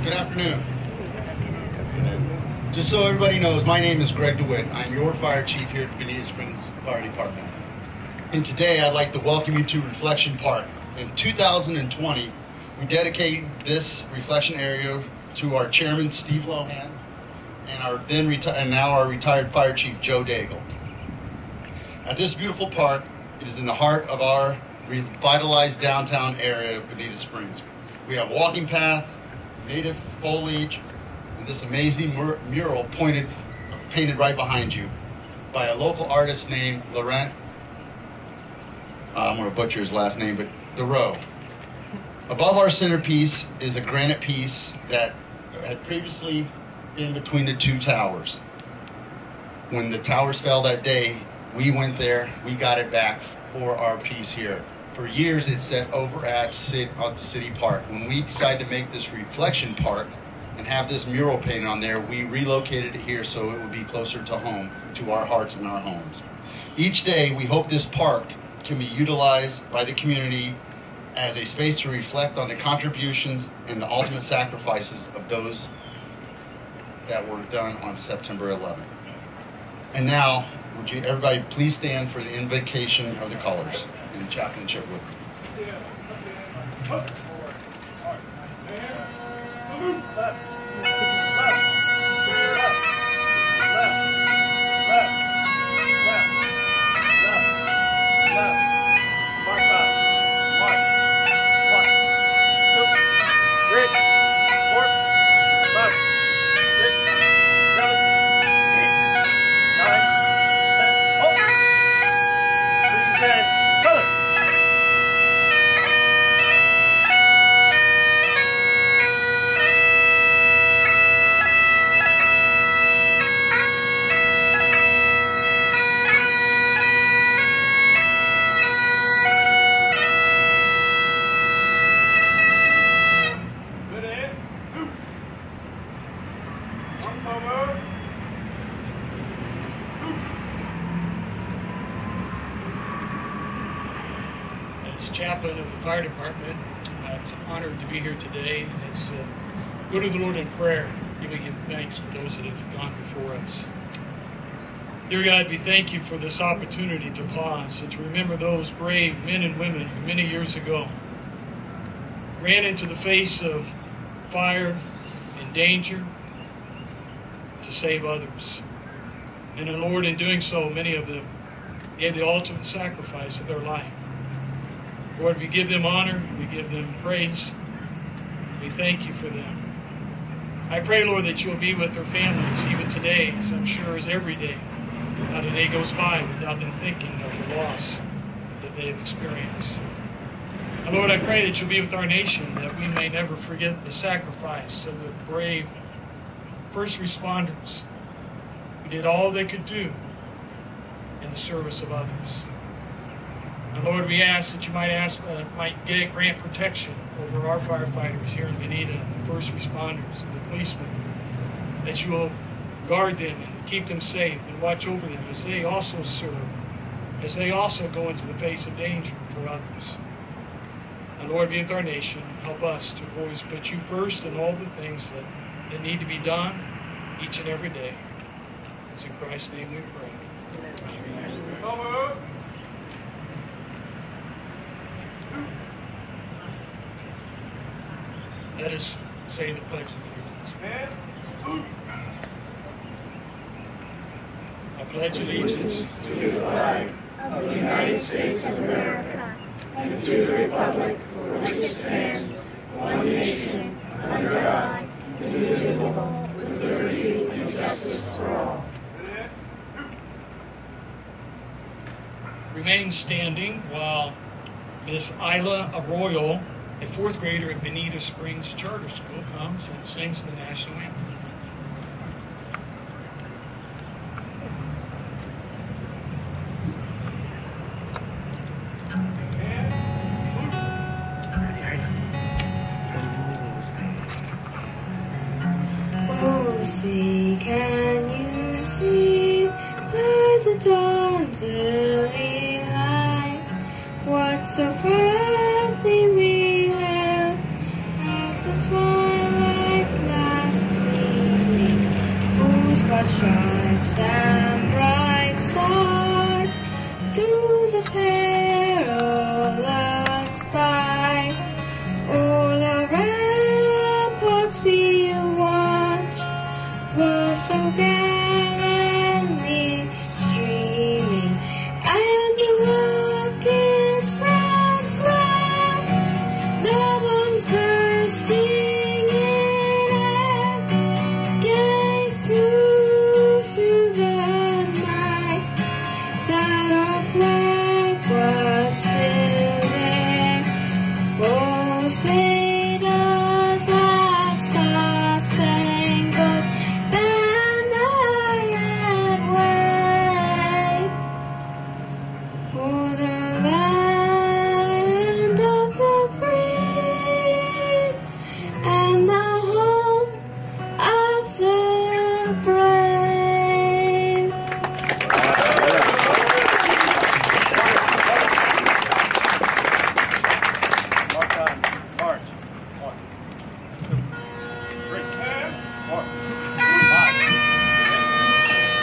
Good afternoon. Just so everybody knows, my name is Greg DeWitt. I'm your fire chief here at the Bonita Springs Fire Department. And today I'd like to welcome you to Reflection Park. In 2020, we dedicated this reflection area to our chairman, Steve Lohan, and our now our retired fire chief, Joe Daigle. At this beautiful park, it is in the heart of our revitalized downtown area of Bonita Springs. We have walking path, native foliage, and this amazing mural painted right behind you by a local artist named Laurent. I'm going to butcher his last name, but Thoreau. Above our centerpiece is a granite piece that had previously been between the two towers. When the towers fell that day, we went there, we got it back for our piece here. For years, it sat over at the city park. When we decided to make this reflection park and have this mural painted on there, we relocated it here so it would be closer to home, to our hearts and our homes. Each day, we hope this park can be utilized by the community as a space to reflect on the contributions and the ultimate sacrifices of those that were done on September 11th. And now, would you everybody please stand for the invocation of the colors and chaplainship with me. As chaplain of the fire department, it's honored to be here today. Let's go to the Lord in prayer, giving Him thanks for those that have gone before us. Dear God, we thank You for this opportunity to pause and to remember those brave men and women who many years ago ran into the face of fire and danger to save others. And then, Lord, in doing so, many of them gave the ultimate sacrifice of their life. Lord, we give them honor, we give them praise, we thank You for them. I pray, Lord, that You'll be with their families even today, as I'm sure as every day. Not a day goes by without them thinking of the loss that they have experienced. And Lord, I pray that You'll be with our nation, that we may never forget the sacrifice of the brave first responders who did all they could do in the service of others. And Lord, we ask that You might grant protection over our firefighters here in Bonita, the first responders, the policemen, that You will guard them and keep them safe and watch over them as they also serve, as they also go into the face of danger for others. And Lord, be with our nation and help us to always put You first in all the things that need to be done each and every day. It's in Christ's name we pray. Amen. Let us say the Pledge of Allegiance. I pledge allegiance to the flag of the United States of America and to the republic for which it stands, one nation, under God, indivisible, with liberty and justice for all. Remain standing while Miss Isla Arroyo, a fourth grader at Bonita Springs Charter School, comes and sings the national anthem. Oh, see, can you see by the dawn's early light what so proudly we hailed at the twilight's stripes and bright stars through the perilous fight. All the ramparts we watched were so gallantly streaming, and the rockets ran glad, the bombs bursting in air gave through the night that our flag was still there. Oh, say does that star-spangled banner yet wave o'er the land of the free and the home of the brave. Mark time. March. 1, 2, 3, 4, 5, 6,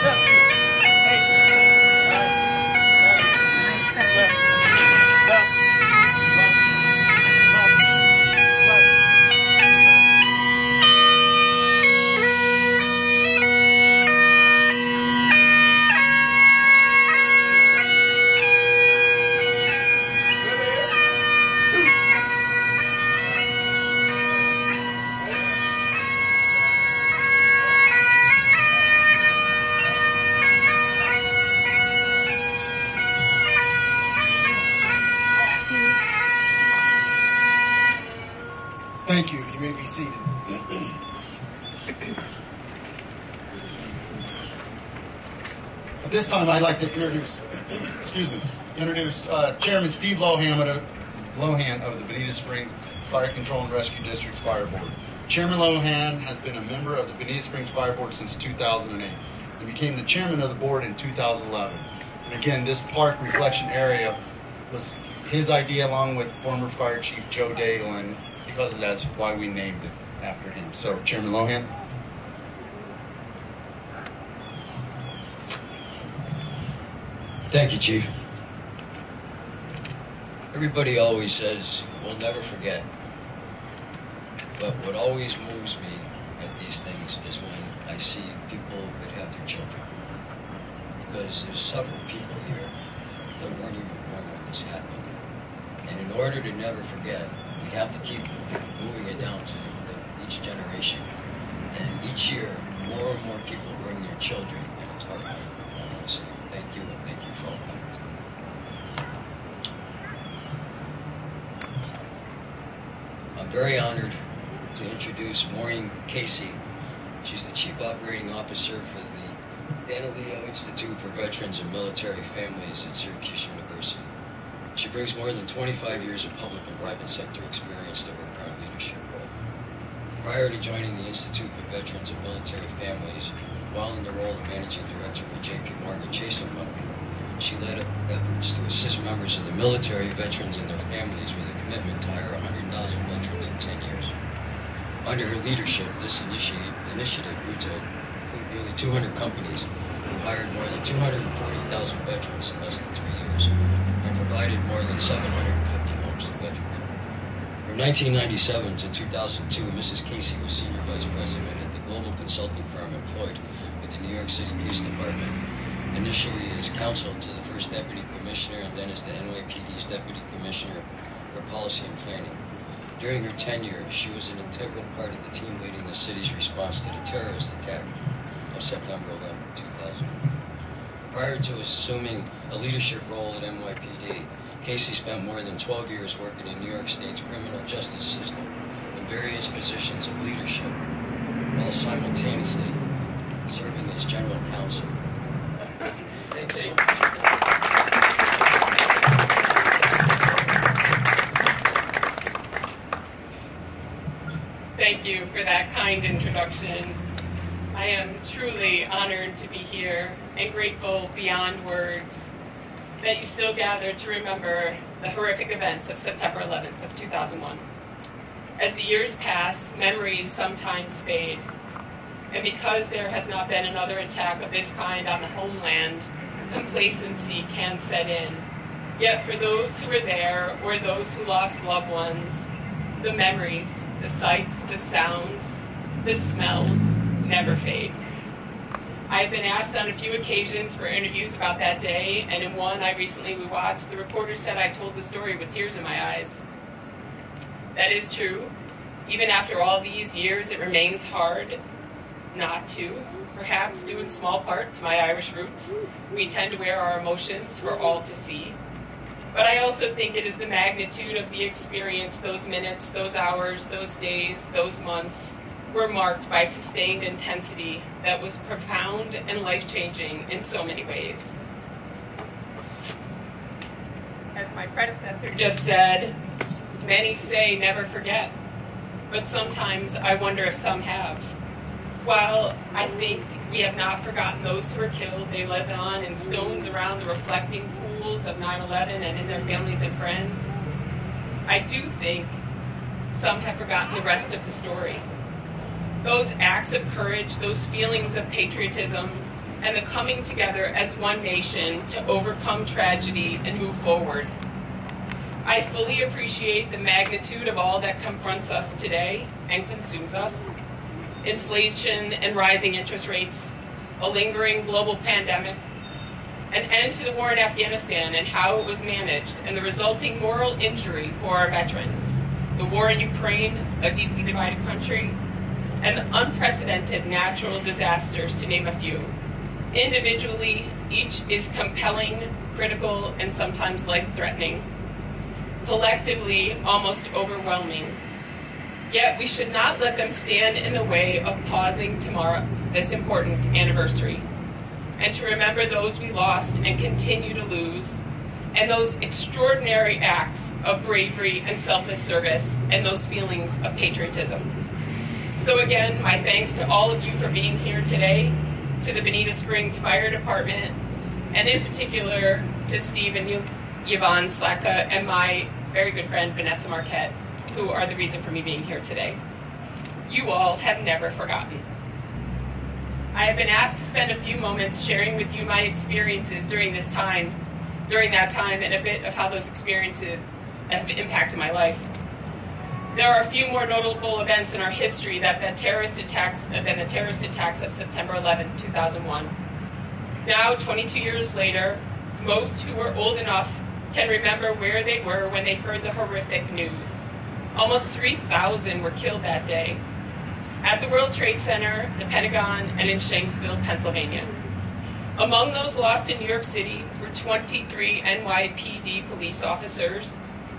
7, 8, 9, 10, 11, Thank you. You may be seated. At this time, I'd like to introduce Chairman Steve Lohan of the Bonita Springs Fire Control and Rescue District's Fire Board. Chairman Lohan has been a member of the Bonita Springs Fire Board since 2008 and became the chairman of the board in 2011. And again, this park reflection area was his idea along with former Fire Chief Joe Daigle, and because of that's why we named it after him. So, Chairman Lohan. Thank you, Chief. Everybody always says, we'll never forget. But what always moves me at these things is when I see people that have their children. Because there's several people here that weren't even born when this happened. And in order to never forget, we have to keep moving it down to each generation. And each year, more and more people bring their children, and it's heartwarming. I want to say thank you, and thank you for all that. I'm very honored to introduce Maureen Casey. She's the Chief Operating Officer for the Danileo Institute for Veterans and Military Families at Syracuse University. She brings more than 25 years of public and private sector experience to her current leadership role. Prior to joining the Institute for Veterans and Military Families, while in the role of Managing Director for J.P. Morgan Chase & Company, she led efforts to assist members of the military, veterans, and their families with a commitment to hire 100,000 veterans in 10 years. Under her leadership, this initiative grew to include nearly 200 companies who hired more than 240,000 veterans in less than 3 years and provided more than 750 homes to veterans. From 1997 to 2002, Mrs. Casey was Senior Vice President at the global consulting firm employed with the New York City Police Department, initially as counsel to the First Deputy Commissioner and then as the NYPD's Deputy Commissioner for Policy and Planning. During her tenure, she was an integral part of the team leading the city's response to the terrorist attack of September 11, 2000. Prior to assuming a leadership role at NYPD, Casey spent more than 12 years working in New York State's criminal justice system in various positions of leadership, while simultaneously serving as general counsel. Thank you so much. Thank you for that kind introduction. I am truly honored to be here and grateful beyond words that you still gather to remember the horrific events of September 11th of 2001. As the years pass, memories sometimes fade, And because there has not been another attack of this kind on the homeland, complacency can set in. Yet for those who were there or those who lost loved ones, the memories, the sights, the sounds, the smells never fade. I've been asked on a few occasions for interviews about that day, and in one I recently watched, the reporter said I told the story with tears in my eyes. That is true. Even after all these years, it remains hard not to, perhaps due in small part to my Irish roots. We tend to wear our emotions for all to see. But I also think it is the magnitude of the experience, those minutes, those hours, those days, those months, were marked by sustained intensity that was profound and life-changing in so many ways. As my predecessor just said, many say never forget, but sometimes I wonder if some have. While I think we have not forgotten those who were killed, they live on in stones around the reflecting pools of 9/11 and in their families and friends, I do think some have forgotten the rest of the story. Those acts of courage, those feelings of patriotism, and the coming together as one nation to overcome tragedy and move forward. I fully appreciate the magnitude of all that confronts us today and consumes us. Inflation and rising interest rates, a lingering global pandemic, an end to the war in Afghanistan and how it was managed, and the resulting moral injury for our veterans, the war in Ukraine, a deeply divided country, and unprecedented natural disasters, to name a few. Individually, each is compelling, critical, and sometimes life-threatening. Collectively, almost overwhelming. Yet we should not let them stand in the way of pausing tomorrow, this important anniversary, and to remember those we lost and continue to lose, and those extraordinary acts of bravery and selfless service, and those feelings of patriotism. So again, my thanks to all of you for being here today, to the Bonita Springs Fire Department, and in particular to Steve and Yvonne Slacka and my very good friend Vanessa Marquette, who are the reason for me being here today. You all have never forgotten. I have been asked to spend a few moments sharing with you my experiences during that time, and a bit of how those experiences have impacted my life. There are a few more notable events in our history than the terrorist attacks of September 11, 2001. Now, 22 years later, most who were old enough can remember where they were when they heard the horrific news. Almost 3,000 were killed that day at the World Trade Center, the Pentagon, and in Shanksville, Pennsylvania. Among those lost in New York City were 23 NYPD police officers,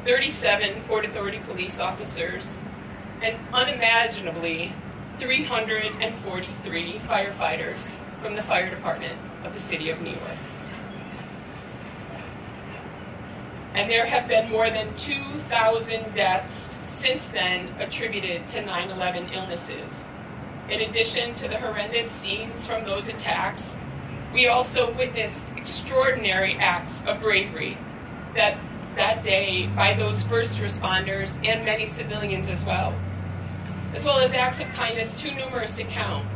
37 Port Authority police officers, and unimaginably 343 firefighters from the fire department of the city of New York. And there have been more than 2,000 deaths since then attributed to 9/11 illnesses. In addition to the horrendous scenes from those attacks, we also witnessed extraordinary acts of bravery that day by those first responders and many civilians as well as acts of kindness too numerous to count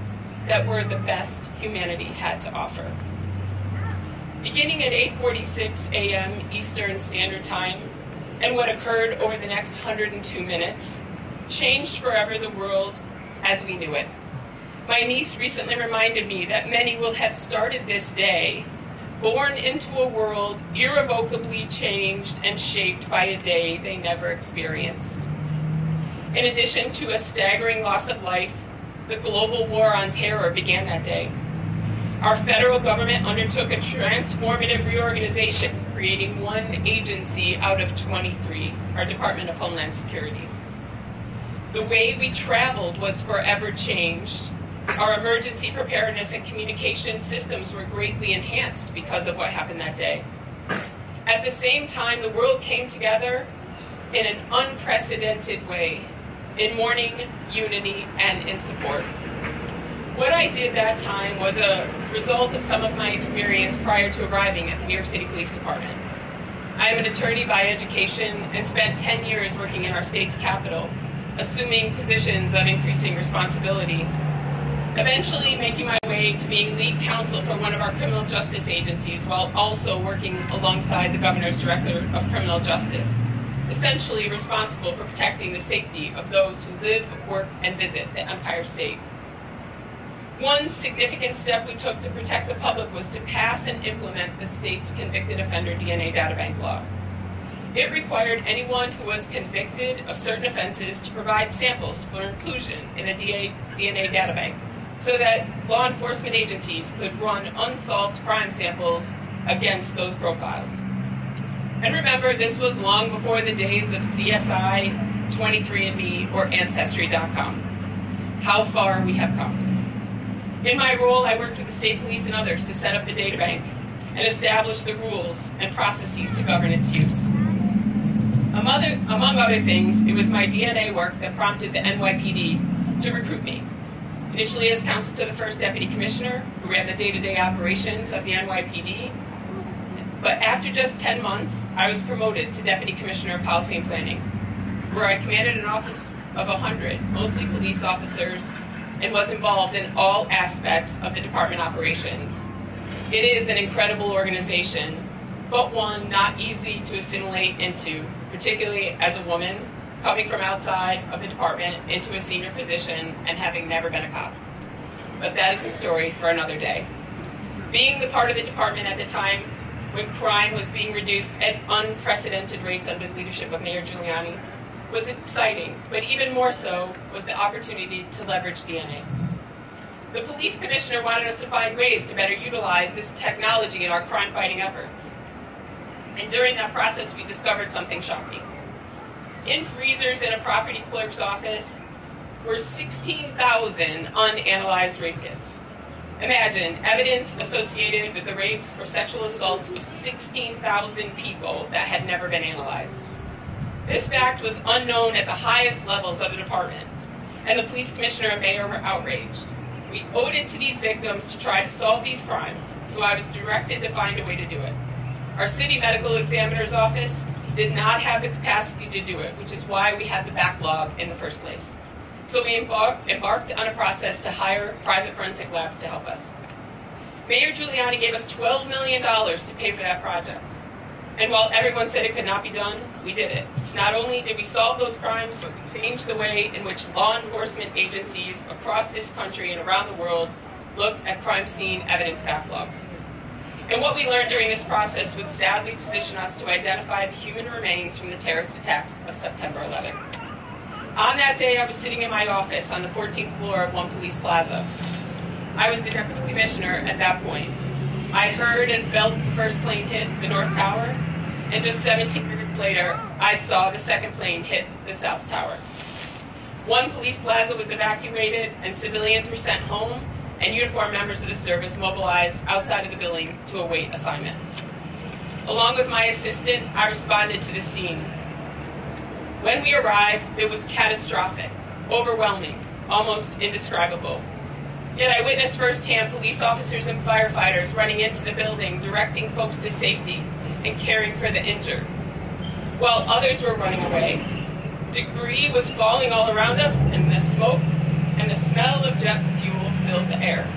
that were the best humanity had to offer. Beginning at 8:46 a.m. Eastern Standard Time, and what occurred over the next 102 minutes changed forever the world as we knew it. My niece recently reminded me that many will have started this day born into a world irrevocably changed and shaped by a day they never experienced. In addition to a staggering loss of life, the global war on terror began that day. Our federal government undertook a transformative reorganization, creating one agency out of 23, our Department of Homeland Security. The way we traveled was forever changed. Our emergency preparedness and communication systems were greatly enhanced because of what happened that day. At the same time, the world came together in an unprecedented way, in mourning, unity, and in support. What I did that time was a result of some of my experience prior to arriving at the New York City Police Department. I am an attorney by education and spent 10 years working in our state's capital, assuming positions of increasing responsibility. eventually making my way to being lead counsel for one of our criminal justice agencies while also working alongside the Governor's Director of Criminal Justice, essentially responsible for protecting the safety of those who live, work, and visit the Empire State. One significant step we took to protect the public was to pass and implement the state's convicted offender DNA databank law. It required anyone who was convicted of certain offenses to provide samples for inclusion in a DNA databank so that law enforcement agencies could run unsolved crime samples against those profiles. And remember, this was long before the days of CSI, 23andMe, or Ancestry.com. How far we have come. In my role, I worked with the state police and others to set up the databank and establish the rules and processes to govern its use. Among other things, it was my DNA work that prompted the NYPD to recruit me. Initially as counsel to the first deputy commissioner, who ran the day-to-day operations of the NYPD. But after just 10 months, I was promoted to deputy commissioner of policy and planning, where I commanded an office of 100, mostly police officers, and was involved in all aspects of the department operations. It is an incredible organization, but one not easy to assimilate into, particularly as a woman coming from outside of the department into a senior position and having never been a cop. But that is a story for another day. Being the part of the department at the time when crime was being reduced at unprecedented rates under the leadership of Mayor Giuliani was exciting, but even more so was the opportunity to leverage DNA. The police commissioner wanted us to find ways to better utilize this technology in our crime-fighting efforts. And during that process, we discovered something shocking. In freezers in a property clerk's office were 16,000 unanalyzed rape kits. Imagine evidence associated with the rapes or sexual assaults of 16,000 people that had never been analyzed. This fact was unknown at the highest levels of the department, and the police commissioner and mayor were outraged. We owed it to these victims to try to solve these crimes, so I was directed to find a way to do it. Our city medical examiner's office did not have the capacity to do it, which is why we had the backlog in the first place. So we embarked on a process to hire private forensic labs to help us. Mayor Giuliani gave us $12 million to pay for that project. And while everyone said it could not be done, we did it. Not only did we solve those crimes, but we changed the way in which law enforcement agencies across this country and around the world look at crime scene evidence backlogs. And what we learned during this process would sadly position us to identify the human remains from the terrorist attacks of September 11th. On that day, I was sitting in my office on the 14th floor of One Police Plaza. I was the deputy commissioner at that point. I heard and felt the first plane hit the North Tower, and just 17 minutes later, I saw the second plane hit the South Tower. One Police Plaza was evacuated, and civilians were sent home, and uniformed members of the service mobilized outside of the building to await assignment. Along with my assistant, I responded to the scene. When we arrived, it was catastrophic, overwhelming, almost indescribable. Yet I witnessed firsthand police officers and firefighters running into the building, directing folks to safety and caring for the injured, while others were running away. Debris was falling all around us, and the smoke and the smell of jet fuel filled the air.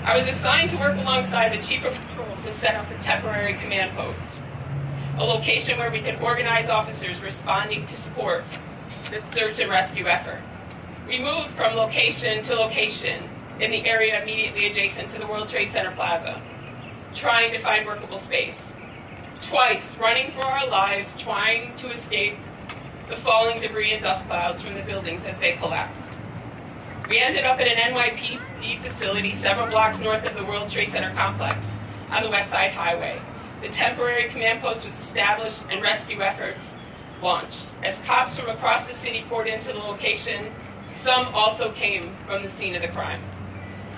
I was assigned to work alongside the chief of patrol to set up a temporary command post, a location where we could organize officers responding to support the search and rescue effort. We moved from location to location in the area immediately adjacent to the World Trade Center Plaza, trying to find workable space. Twice, running for our lives, trying to escape the falling debris and dust clouds from the buildings as they collapsed. We ended up at an NYPD facility several blocks north of the World Trade Center complex on the West Side Highway. The temporary command post was established and rescue efforts launched. As cops from across the city poured into the location, some also came from the scene of the crime.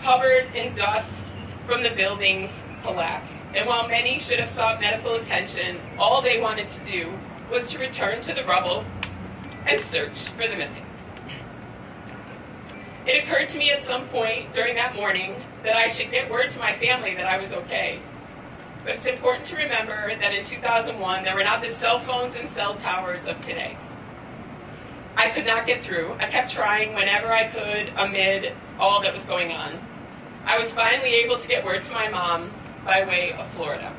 Covered in dust from the buildings collapsed. And while many should have sought medical attention, all they wanted to do was to return to the rubble and search for the missing. It occurred to me at some point during that morning that I should get word to my family that I was okay. But it's important to remember that in 2001, there were not the cell phones and cell towers of today. I I could not get through. I kept trying whenever I could amid all that was going on. I was finally able to get word to my mom by way of Florida.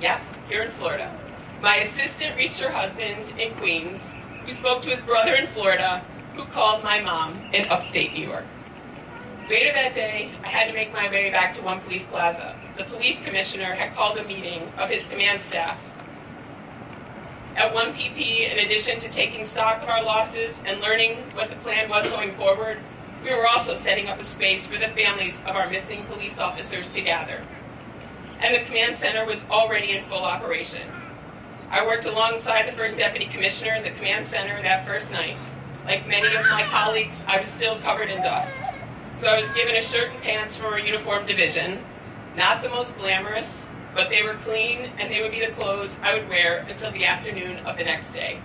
Yes, here in Florida. My assistant reached her husband in Queens, who spoke to his brother in Florida, who called my mom in upstate New York. Later that day, I had to make my way back to One Police Plaza. The police commissioner had called a meeting of his command staff. At 1 pp, in addition to taking stock of our losses and learning what the plan was going forward, we were also setting up a space for the families of our missing police officers to gather. And the command center was already in full operation. I worked alongside the first deputy commissioner in the command center that first night. Like many of my colleagues, I was still covered in dust. So I was given a shirt and pants from our uniform division. Not the most glamorous, but they were clean, and they would be the clothes I would wear until the afternoon of the next day.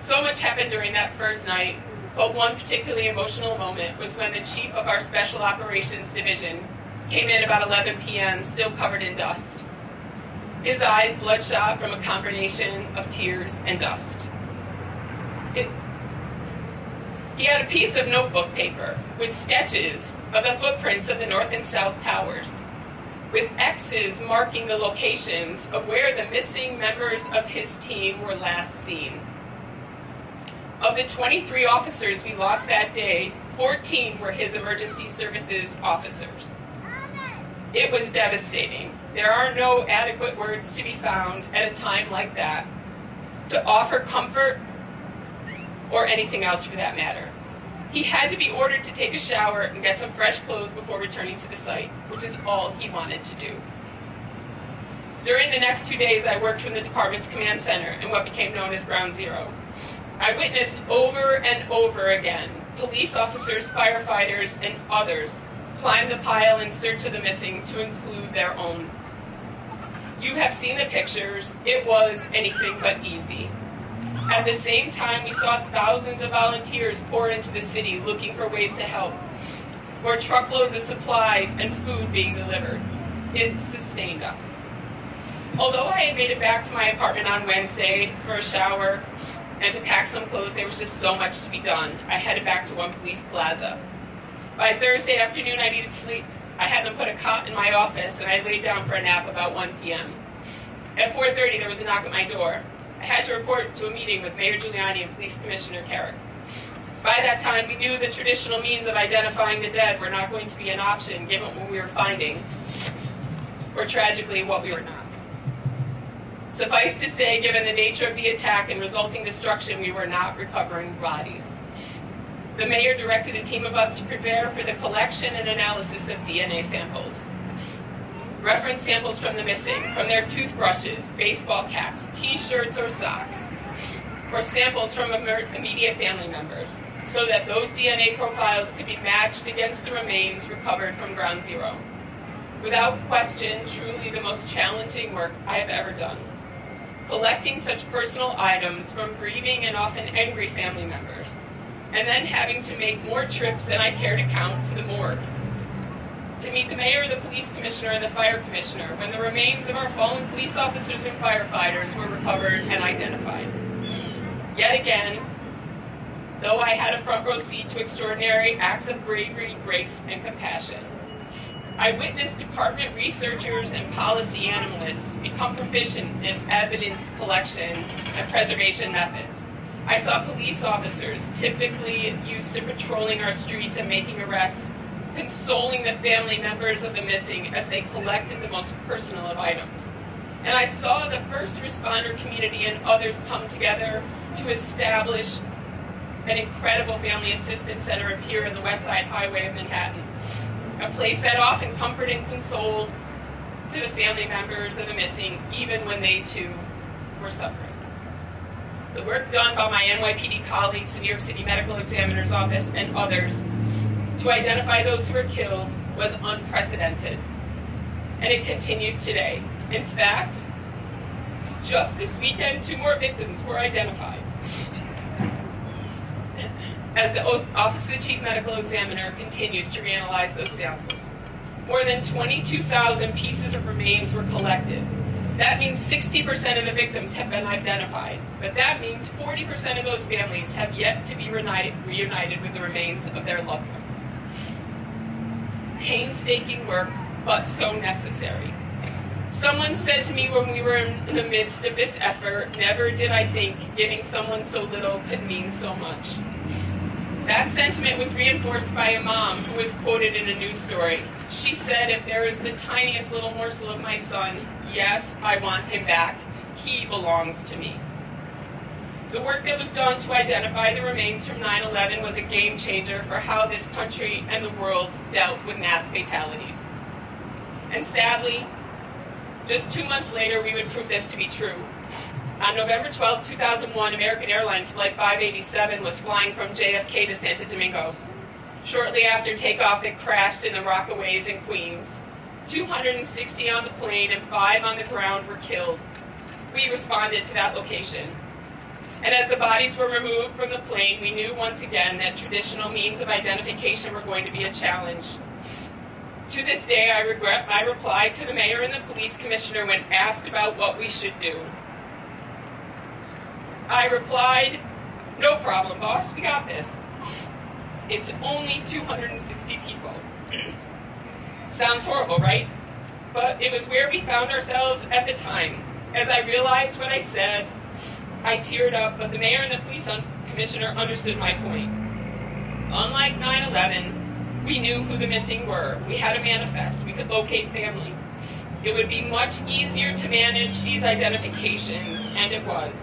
So much happened during that first night, but one particularly emotional moment was when the chief of our Special Operations Division came in about 11 p.m., still covered in dust. His eyes bloodshot from a combination of tears and dust. He had a piece of notebook paper with sketches of the footprints of the North and South Towers, with X's marking the locations of where the missing members of his team were last seen. Of the 23 officers we lost that day, 14 were his emergency services officers. It was devastating. There are no adequate words to be found at a time like that to offer comfort or anything else for that matter. He had to be ordered to take a shower and get some fresh clothes before returning to the site, which is all he wanted to do. During the next 2 days, I worked from the department's command center in what became known as Ground Zero. I witnessed over and over again police officers, firefighters, and others climb the pile in search of the missing to include their own. You have seen the pictures. It was anything but easy. At the same time, we saw thousands of volunteers pour into the city looking for ways to help, or truckloads of supplies and food being delivered. It sustained us. Although I had made it back to my apartment on Wednesday for a shower and to pack some clothes, there was just so much to be done. I headed back to One Police Plaza. By Thursday afternoon, I needed sleep. I had them put a cot in my office, and I laid down for a nap about 1 p.m. At 4:30, there was a knock at my door. I had to report to a meeting with Mayor Giuliani and Police Commissioner Carrick. By that time, we knew the traditional means of identifying the dead were not going to be an option given what we were finding, or tragically, what we were not. Suffice to say, given the nature of the attack and resulting destruction, we were not recovering bodies. The mayor directed a team of us to prepare for the collection and analysis of DNA samples. Reference samples from the missing, from their toothbrushes, baseball caps, T-shirts, or socks, or samples from immediate family members, so that those DNA profiles could be matched against the remains recovered from Ground Zero. Without question, truly the most challenging work I have ever done. Collecting such personal items from grieving and often angry family members, and then having to make more trips than I care to count to the morgue, to meet the mayor, the police commissioner, and the fire commissioner when the remains of our fallen police officers and firefighters were recovered and identified. Yet again, though I had a front row seat to extraordinary acts of bravery, grace, and compassion, I witnessed department researchers and policy analysts become proficient in evidence collection and preservation methods. I saw police officers, typically used to patrolling our streets and making arrests, consoling the family members of the missing as they collected the most personal of items. And I saw the first responder community and others come together to establish an incredible family assistance center here in the West Side Highway of Manhattan, a place that often comforted and consoled to the family members of the missing, even when they too were suffering. The work done by my NYPD colleagues, the New York City Medical Examiner's Office, and others to identify those who were killed was unprecedented, and it continues today. In fact, just this weekend, 2 more victims were identified. As the Office of the Chief Medical Examiner continues to reanalyze those samples, more than 22,000 pieces of remains were collected. That means 60% of the victims have been identified, but that means 40% of those families have yet to be reunited with the remains of their loved ones. Painstaking work, but so necessary. Someone said to me when we were in the midst of this effort, never did I think giving someone so little could mean so much. That sentiment was reinforced by a mom who was quoted in a news story. She said, if there is the tiniest little morsel of my son, yes, I want him back. He belongs to me. The work that was done to identify the remains from 9/11 was a game changer for how this country and the world dealt with mass fatalities. And sadly, just 2 months later, we would prove this to be true. On November 12, 2001, American Airlines Flight 587 was flying from JFK to Santo Domingo. Shortly after takeoff, it crashed in the Rockaways in Queens. 260 on the plane and 5 on the ground were killed. We responded to that location. And as the bodies were removed from the plane, we knew once again that traditional means of identification were going to be a challenge. To this day, I regret my reply to the mayor and the police commissioner when asked about what we should do. I replied, no problem, boss, we got this. It's only 260 people. Sounds horrible, right? But it was where we found ourselves at the time. As I realized what I said, I teared up, but the mayor and the police commissioner understood my point. Unlike 9/11, we knew who the missing were. We had a manifest. We could locate family. It would be much easier to manage these identifications, and it was.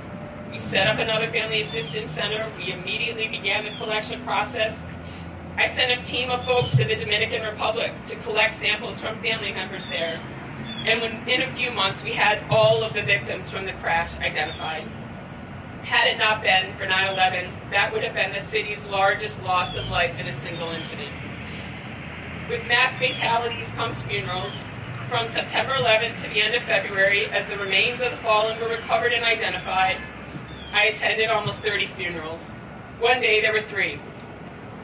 We set up another family assistance center. We immediately began the collection process. I sent a team of folks to the Dominican Republic to collect samples from family members there. And in a few months, we had all of the victims from the crash identified. Had it not been for 9/11, that would have been the city's largest loss of life in a single incident. With mass fatalities comes funerals. From September 11th to the end of February, as the remains of the fallen were recovered and identified, I attended almost 30 funerals. One day there were 3.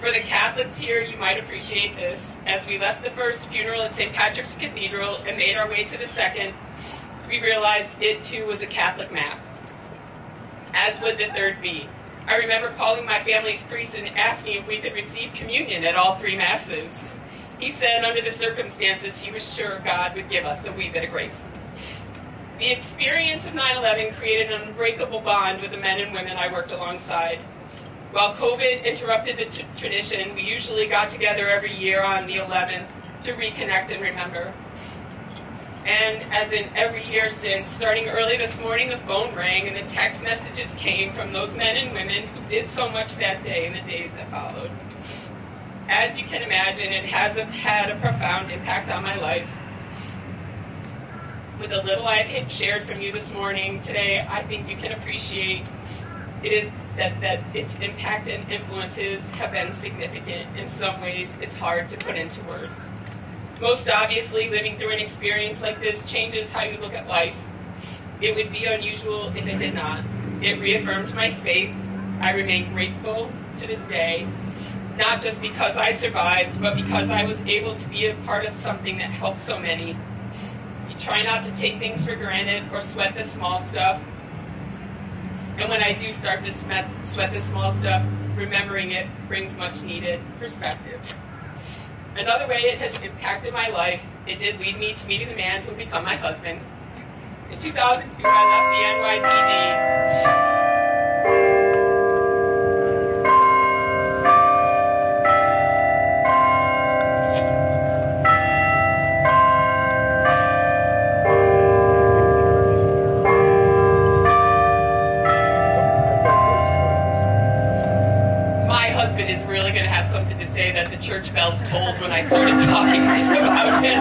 For the Catholics here, you might appreciate this. As we left the first funeral at St. Patrick's Cathedral and made our way to the second, we realized it too was a Catholic Mass, as would the third be. I remember calling my family's priest and asking if we could receive communion at all 3 Masses. He said under the circumstances, he was sure God would give us a wee bit of grace. The experience of 9/11 created an unbreakable bond with the men and women I worked alongside. While COVID interrupted the tradition, we usually got together every year on the 11th to reconnect and remember. And as in every year since, starting early this morning, the phone rang and the text messages came from those men and women who did so much that day and the days that followed. As you can imagine, it has had a profound impact on my life. With the little I've shared from you this morning, today, I think you can appreciate it is that its impact and influences have been significant. In some ways, it's hard to put into words. Most obviously, living through an experience like this changes how you look at life. It would be unusual if it did not. It reaffirmed my faith. I remain grateful to this day, not just because I survived, but because I was able to be a part of something that helped so many. You try not to take things for granted or sweat the small stuff. And when I do start to sweat the small stuff, remembering it brings much needed perspective. Another way it has impacted my life, it did lead me to meeting the man who would become my husband. In 2002, I left the NYPD. That the church bells tolled when I started talking about it.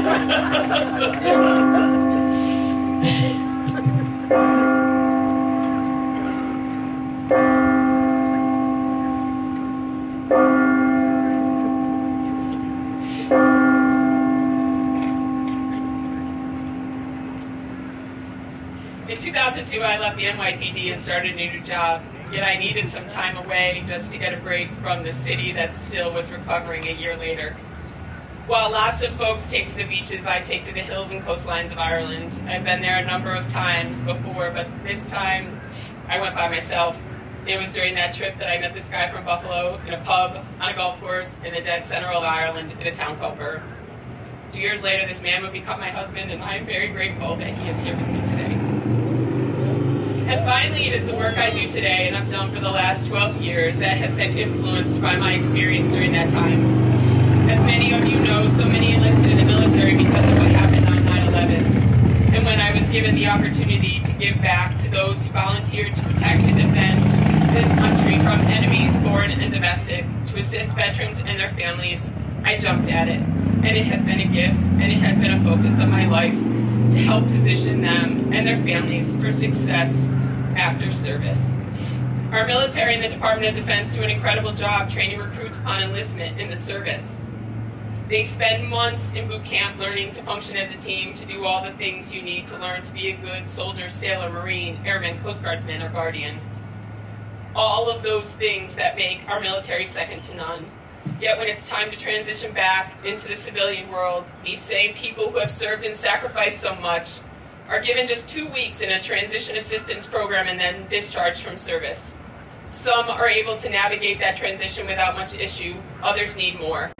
In 2002, I left the NYPD and started a new job. Yet I needed some time away just to get a break from the city that still was recovering a year later. While lots of folks take to the beaches, I take to the hills and coastlines of Ireland. I've been there a number of times before, but this time I went by myself. It was during that trip that I met this guy from Buffalo in a pub on a golf course in the dead center of Ireland in a town called Burr. 2 years later, this man would become my husband, and I am very grateful that he is here with me today. And finally, it is the work I do today, and I've done for the last 12 years, that has been influenced by my experience during that time. As many of you know, so many enlisted in the military because of what happened on 9/11. And when I was given the opportunity to give back to those who volunteered to protect and defend this country from enemies, foreign and domestic, to assist veterans and their families, I jumped at it. And it has been a gift, and it has been a focus of my life to help position them and their families for success after service. Our military and the Department of Defense do an incredible job training recruits upon enlistment in the service. They spend months in boot camp learning to function as a team, to do all the things you need to learn to be a good soldier, sailor, Marine, airman, Coast Guardsman, or Guardian. All of those things that make our military second to none. Yet when it's time to transition back into the civilian world, these same people who have served and sacrificed so much are given just 2 weeks in a transition assistance program and then discharged from service. Some are able to navigate that transition without much issue, others need more.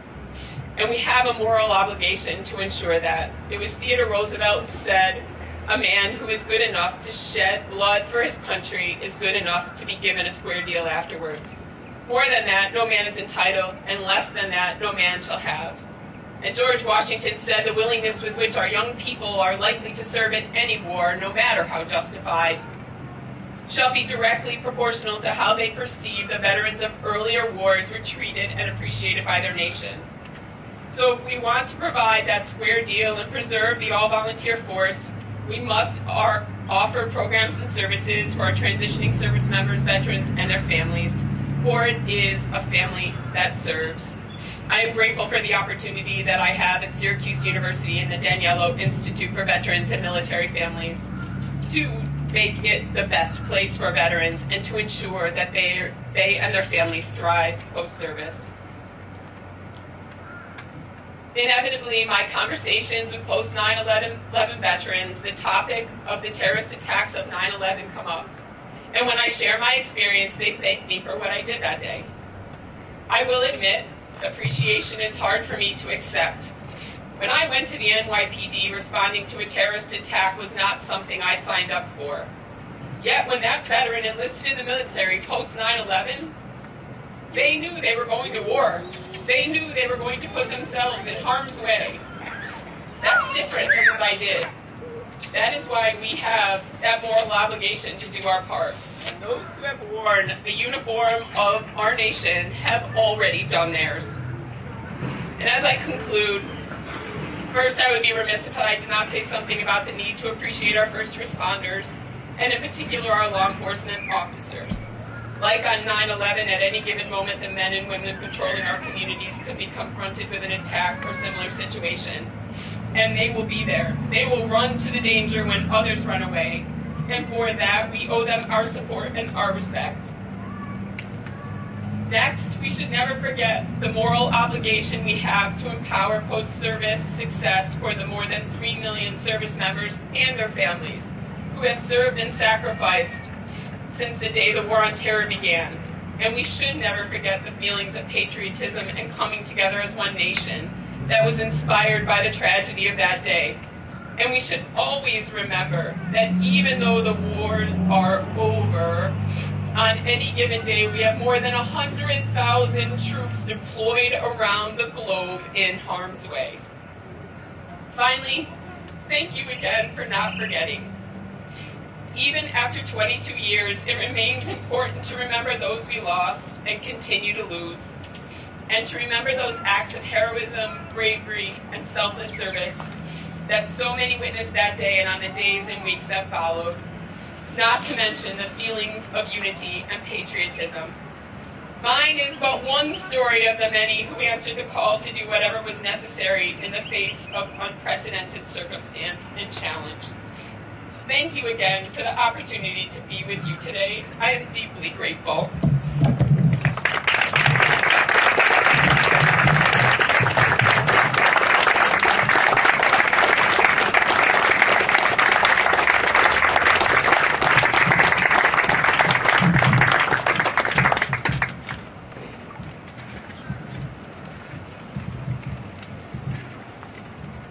And we have a moral obligation to ensure that. It was Theodore Roosevelt who said, "A man who is good enough to shed blood for his country is good enough to be given a square deal afterwards. More than that, no man is entitled, and less than that, no man shall have." And George Washington said, "The willingness with which our young people are likely to serve in any war, no matter how justified, shall be directly proportional to how they perceive the veterans of earlier wars were treated and appreciated by their nation." So if we want to provide that square deal and preserve the all-volunteer force, we must offer programs and services for our transitioning service members, veterans, and their families, for it is a family that serves. I am grateful for the opportunity that I have at Syracuse University and the Daniello Institute for Veterans and Military Families to make it the best place for veterans and to ensure that they and their families thrive post-service. Inevitably, my conversations with post-9/11 veterans, the topic of the terrorist attacks of 9/11 come up. And when I share my experience, they thank me for what I did that day. I will admit, appreciation is hard for me to accept. When I went to the NYPD, responding to a terrorist attack was not something I signed up for. Yet when that veteran enlisted in the military post-9/11, they knew they were going to war. They knew they were going to put themselves in harm's way. That's different than what I did. That is why we have that moral obligation to do our part. And those who have worn the uniform of our nation have already done theirs. And as I conclude, first I would be remiss if I did not say something about the need to appreciate our first responders, and in particular our law enforcement officers. Like on 9/11, at any given moment, the men and women patrolling our communities could be confronted with an attack or similar situation. And they will be there. They will run to the danger when others run away. And for that, we owe them our support and our respect. Next, we should never forget the moral obligation we have to empower post-service success for the more than 3 million service members and their families who have served and sacrificed since the day the War on Terror began. And we should never forget the feelings of patriotism and coming together as one nation that was inspired by the tragedy of that day. And we should always remember that even though the wars are over, on any given day we have more than 100,000 troops deployed around the globe in harm's way. Finally, thank you again for not forgetting. Even after 22 years, it remains important to remember those we lost and continue to lose, and to remember those acts of heroism, bravery, and selfless service that so many witnessed that day and on the days and weeks that followed, not to mention the feelings of unity and patriotism. Mine is but one story of the many who answered the call to do whatever was necessary in the face of unprecedented circumstance and challenge. Thank you again for the opportunity to be with you today. I am deeply grateful.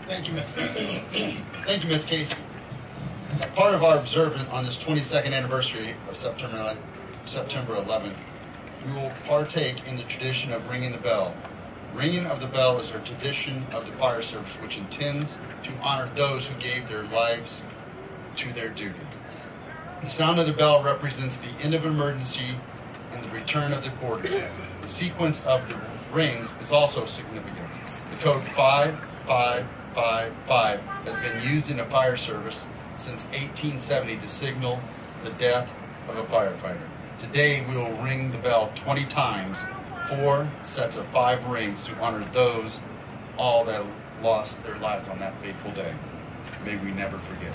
Thank you, thank you, Miss Casey. As part of our observance on this 22nd anniversary of September 11th, we will partake in the tradition of ringing the bell. Ringing of the bell is a tradition of the fire service which intends to honor those who gave their lives to their duty. The sound of the bell represents the end of an emergency and the return of the quarters. The sequence of the rings is also significant. The code 5555 has been used in the fire service since 1870 to signal the death of a firefighter. Today we will ring the bell 20 times, 4 sets of 5 rings to honor those all that lost their lives on that fateful day. May we never forget.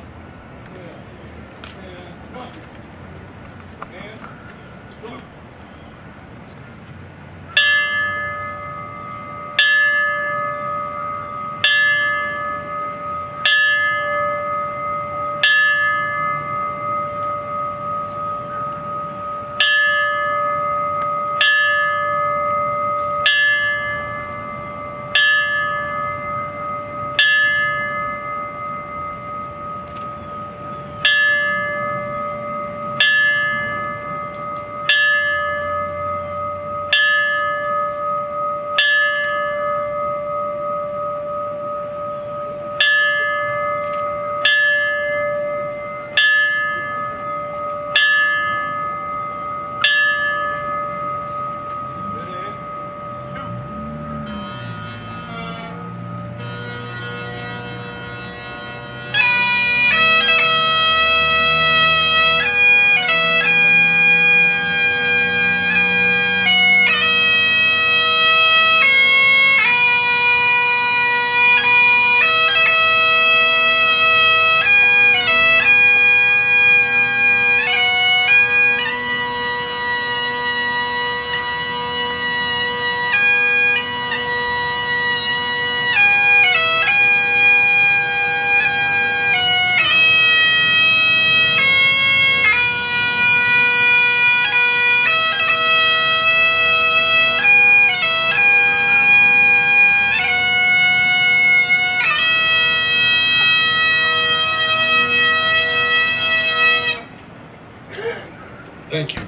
Thank you.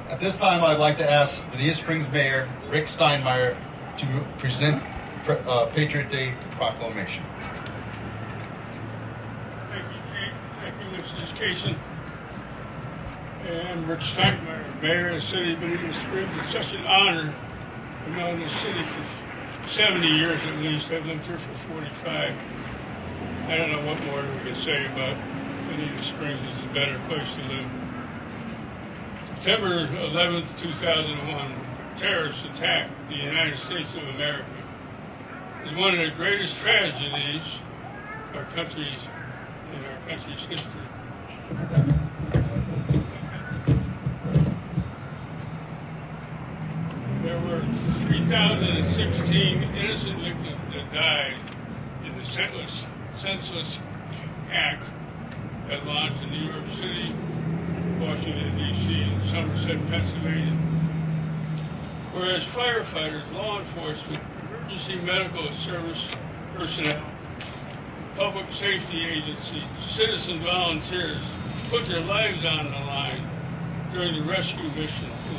At this time, I'd like to ask Bonita Springs Mayor Rick Steinmeier to present Patriot Day proclamation. Thank you, Chief. Thank you, Mrs. Casey. And Rick Steinmeier, Mayor of the City of Bonita Springs. It's such an honor. I've known this city for 70 years at least. I've lived here for 45. I don't know what more we can say about Bonita Springs. It's a better place to live. September 11th, 2001, terrorists attacked the United States of America. It's one of the greatest tragedies in our country's history. There were 3,016 innocent victims that died in the senseless act that launched in New York City, Washington, D.C., and Somerset, Pennsylvania. Whereas firefighters, law enforcement, emergency medical service personnel, public safety agencies, citizen volunteers put their lives on the line during the rescue mission in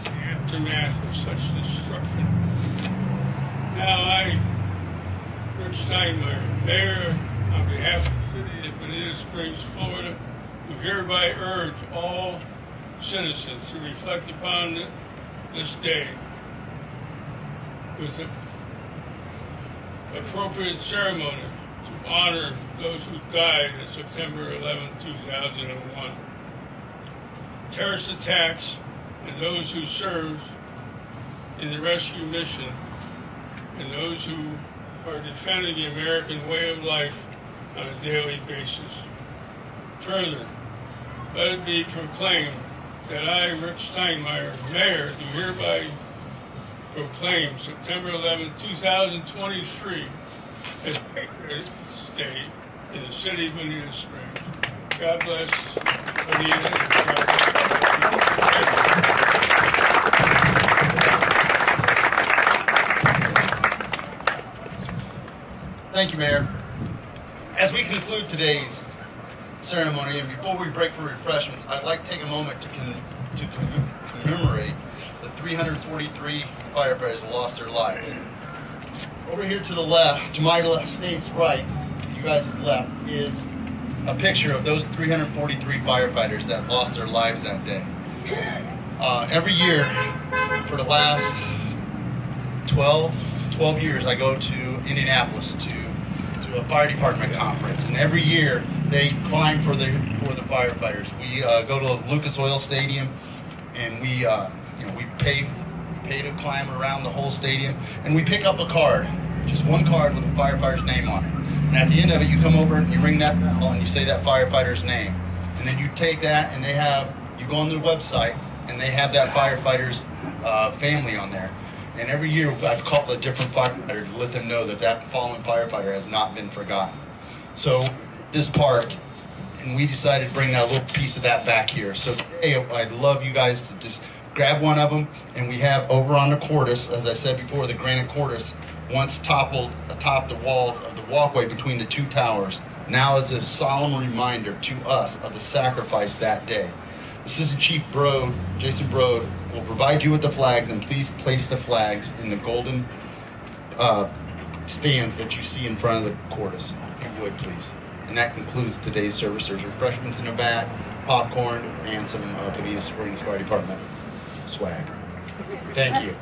the aftermath of such destruction. Now I, Rick Steinmeier, Mayor, on behalf of the city of Bonita Springs, Florida, who hereby urge all citizens to reflect upon this day with appropriate ceremony to honor those who died on September 11, 2001. Terrorist attacks and those who served in the rescue mission and those who are defending the American way of life on a daily basis. Further, let it be proclaimed that I, Rick Steinmeier, Mayor, do hereby proclaim September 11, 2023 as Patriot Day in the city of Bonita Springs. God bless Bonita. Thank you, Mayor. As we conclude today's ceremony, and before we break for refreshments, I'd like to take a moment to commemorate the 343 firefighters who lost their lives. Over here to the left, to my left, state's right, you guys' left, is a picture of those 343 firefighters that lost their lives that day. Every year, for the last 12 years, I go to Indianapolis to a fire department conference, and every year they climb for the firefighters. We go to Lucas Oil Stadium, and we pay to climb around the whole stadium, and we pick up a card, just one card with a firefighter's name on it. And at the end of it, you come over and you ring that bell and you say that firefighter's name, and then you take that and you go on their website and they have that firefighter's family on there. And every year I've called a different firefighter to let them know that fallen firefighter has not been forgotten. So this park, and we decided to bring that little piece of that back here. So today I'd love you guys to just grab one of them, and we have over on the Cordis, as I said before, the granite Cordis once toppled atop the walls of the walkway between the two towers, now is a solemn reminder to us of the sacrifice that day. Assistant Chief Brode, Jason Brode, will provide you with the flags, and please place the flags in the golden stands that you see in front of the Cordis, if you would, please. And that concludes today's service. There's refreshments in the back, popcorn, and some Bonita Springs Fire Department swag. Thank you.